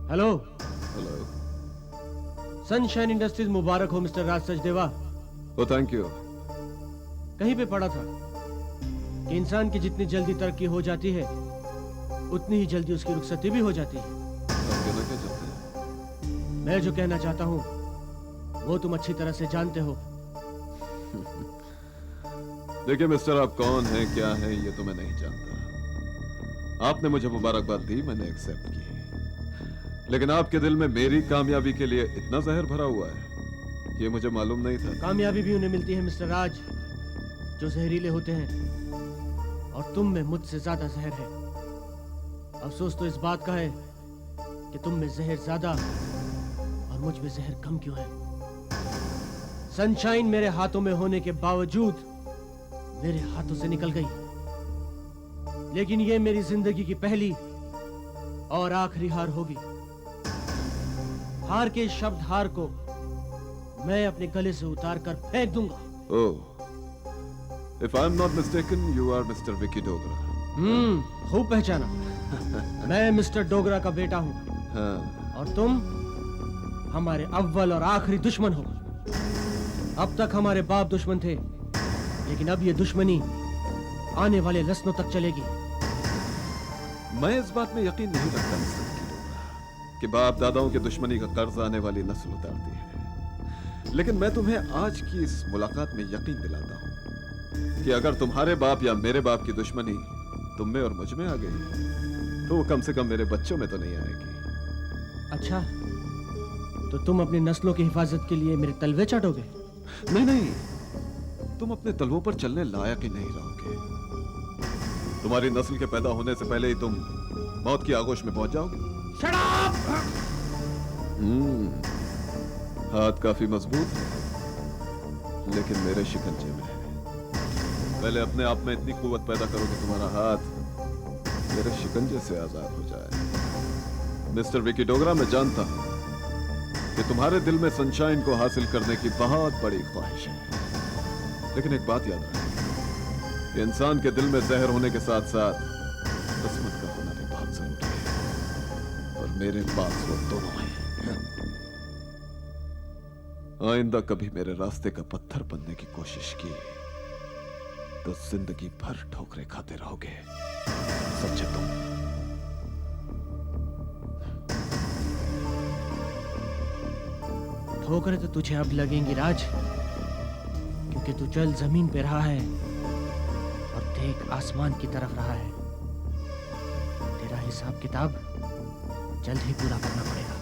Hello. Hello. Sunshine industries मुबारक हो mister Raj Sachdeva. Oh thank you. कहीं पे पढ़ा था कि इंसान की जितनी जल्दी तरक्की हो जाती है उतनी ही जल्दी उसकी रुखसती भी हो जाती है। आप कहना क्या चाहते हैं? मैं जो कहना चाहता हूँ वो तुम अच्छी तरह से जानते हो। देखिए मिस्टर, आप कौन हैं क्या हैं ये तो मैं नहीं जानता। आपने मुझे मुबारकबाद दी, मैंने एक्सेप्ट की, लेकिन आपके दिल में मेरी कामयाबी के लिए इतना जहर भरा हुआ है ये मुझे मालूम नहीं था। कामयाबी भी उन्हें मिलती है मिस्टर राज जो जहरीले होते हैं, और तुम में मुझसे ज्यादा जहर है। अफसोस तो इस बात का है कि तुम में जहर ज्यादा और मुझ में जहर कम क्यों है। सनशाइन मेरे हाथों में होने के बावजूद मेरे हाथों से निकल गई, लेकिन ये मेरी जिंदगी की पहली और आखिरी हार होगी। हार के शब्द हार को मैं अपने गले से उतार कर फेंक दूंगा। If I am not mistaken you are mister Vicky Dogra. खूब पहचाना। मैं मिस्टर डोगरा का बेटा हूँ। हाँ। और तुम हमारे अव्वल और आखिरी दुश्मन हो। अब तक हमारे बाप दुश्मन थे, लेकिन अब ये दुश्मनी आने वाले नस्लों तक चलेगी। मैं इस बात में यकीन नहीं रखता मिस्टर विकी डोगरा कि बाप दादाओं की दुश्मनी का कर्ज आने वाली नस्ल उतारती है, लेकिन मैं तुम्हें आज की इस मुलाकात में यकीन दिलाता हूं कि अगर तुम्हारे बाप या मेरे बाप की दुश्मनी तुम में और मुझ में आ गई तो वो कम से कम मेरे बच्चों में तो नहीं आएगी। अच्छा, तो तुम अपनी नस्लों की हिफाजत के लिए मेरे तलवे चाटोगे? नहीं नहीं, तुम अपने तलवों पर चलने लायक ही नहीं रहोगे। तुम्हारी नस्ल के पैदा होने से पहले ही तुम मौत की आगोश में पहुंच जाओगे। Shut up! हाथ काफी मजबूत है, लेकिन मेरे शिकंजे में है। पहले अपने आप में इतनी कुव्वत पैदा करो कि तुम्हारा हाथ मेरे शिकंजे से आजाद हो जाए। मिस्टर विकी डोगरा, मैं जानता हूं कि तुम्हारे दिल में सनशाइन को हासिल करने की बहुत बड़ी ख्वाहिश है, लेकिन एक बात याद रखना कि इंसान के दिल में जहर होने के साथ साथ किस्मत का होना भी बहुत जरूरी है, और मेरे पास वो दोनों हैं। आइंदा कभी मेरे रास्ते का पत्थर बनने की कोशिश की तो जिंदगी भर ठोकरें खाते रहोगे। समझे तुम? ठोकरें तो तुझे अब लगेंगी राज, क्योंकि तू चल जमीन पे रहा है और देख आसमान की तरफ रहा है। तेरा हिसाब किताब जल्द ही पूरा करना पड़ेगा।